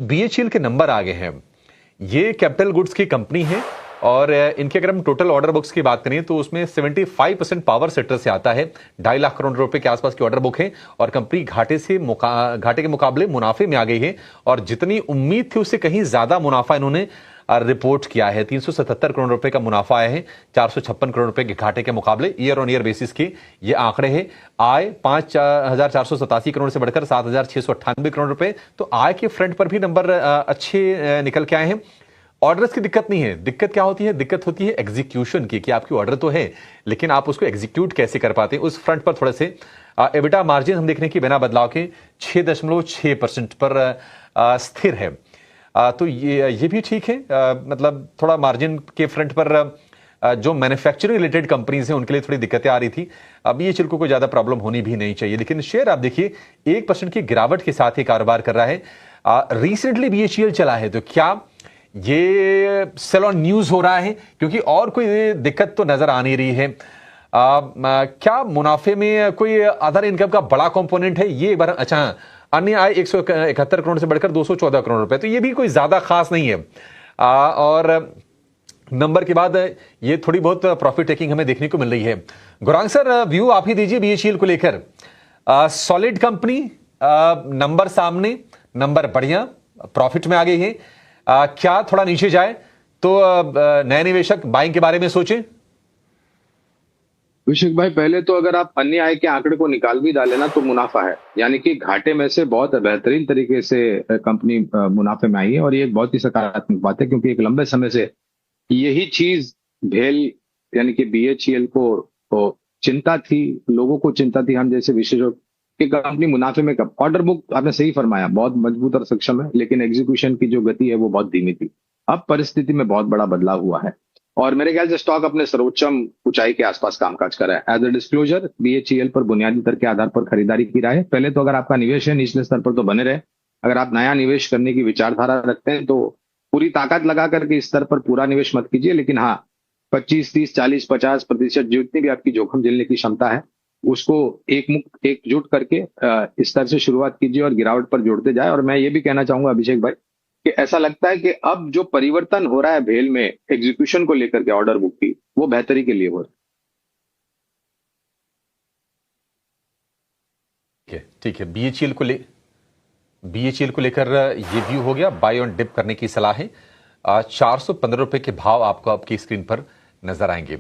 BHEL के number आ गए हैं। ये कैपिटल गुड्स की कंपनी है और इनके अगर हम टोटल ऑर्डर बुक्स की बात करें तो उसमें 75% पावर सेक्टर से आता है। 2.5 लाख करोड़ रुपए के आसपास की ऑर्डर बुक है और कंपनी घाटे के मुकाबले मुनाफे में आ गई है और जितनी उम्मीद थी उससे कहीं ज्यादा मुनाफा इन्होंने रिपोर्ट किया है। 377 करोड़ रुपए का मुनाफा आया है 456 करोड़ रुपए के घाटे के मुकाबले। ईयर ऑन ईयर बेसिस के ये आंकड़े हैं। आय 5,487 करोड़ से बढ़कर 7,698 करोड़ रुपए। तो आय के फ्रंट पर भी नंबर अच्छे निकल के आए हैं। ऑर्डर्स की दिक्कत नहीं है। दिक्कत क्या होती है? दिक्कत होती है एग्जीक्यूशन की, कि आपकी ऑर्डर तो है लेकिन आप उसको एग्जीक्यूट कैसे कर पाते हैं। उस फ्रंट पर थोड़े से एबिटा मार्जिन हम देखने की बिना बदलाव के 6.6% पर स्थिर है। तो ये भी ठीक है। मतलब थोड़ा मार्जिन के फ्रंट पर जो मैन्युफैक्चरिंग रिलेटेड कंपनीज हैं उनके लिए थोड़ी दिक्कतें आ रही थी। अब ये चिल्को को ज्यादा प्रॉब्लम होनी भी नहीं चाहिए, लेकिन शेयर आप देखिए 1% की गिरावट के साथ ही कारोबार कर रहा है। रिसेंटली बीएचईएल चला है तो क्या ये सेल ऑन न्यूज हो रहा है? क्योंकि और कोई दिक्कत तो नजर आ नहीं रही है। क्या मुनाफे में कोई अदर इनकम का बड़ा कंपोनेंट है? ये बार अच्छा, अन्य आय 171 करोड़ से बढ़कर 214 करोड़ रुपए, तो ये भी कोई ज्यादा खास नहीं है। और नंबर के बाद ये थोड़ी बहुत प्रॉफिट टेकिंग हमें देखने को मिल रही है। गौरांग सर, व्यू आप ही दीजिए बीएचईएल को लेकर। सॉलिड कंपनी, नंबर सामने, नंबर बढ़िया, प्रॉफिट में आ गई है। क्या थोड़ा नीचे जाए तो नए निवेशक बाइंग के बारे में सोचें? अभिषेक भाई, पहले तो अगर आप अन्य आय के आंकड़े को निकाल भी डाले ना तो मुनाफा है, यानी कि घाटे में से बहुत बेहतरीन तरीके से कंपनी मुनाफे में आई है। और ये एक बहुत ही सकारात्मक बात है, क्योंकि एक लंबे समय से यही चीज भेल यानी कि बीएचईएल को चिंता थी, लोगों को चिंता थी, हम जैसे विशेषज्ञ कि कंपनी मुनाफे में कब। ऑर्डर बुक आपने सही फरमाया बहुत मजबूत और सक्षम है, लेकिन एग्जीक्यूशन की जो गति है वो बहुत धीमी थी। अब परिस्थिति में बहुत बड़ा बदलाव हुआ है और मेरे ख्याल से स्टॉक अपने सर्वोच्चम ऊंचाई के आसपास कामकाज कर रहा है। एज ए डिस्क्लोजर, बीएचईएल पर बुनियादी दर के आधार पर खरीदारी की राय है। पहले तो अगर आपका निवेश है निचले स्तर पर तो बने रहे। अगर आप नया निवेश करने की विचारधारा रखते हैं तो पूरी ताकत लगा करके इस स्तर पर पूरा निवेश मत कीजिए, लेकिन हाँ 25, 30, 40, 50% जितनी भी आपकी जोखिम झेलने की क्षमता है उसको एकजुट करके इस स्तर से शुरुआत कीजिए और गिरावट पर जोड़ते जाए। और मैं ये भी कहना चाहूंगा अभिषेक भाई कि ऐसा लगता है कि अब जो परिवर्तन हो रहा है भेल में एग्जीक्यूशन को लेकर के ऑर्डर बुक की, वो बेहतरी के लिए हो रहा है। ठीक है, बीएचईएल को लेकर ये व्यू हो गया। बाय ऑन डिप करने की सलाह है। 415 रुपए के भाव आपको आपकी स्क्रीन पर नजर आएंगे।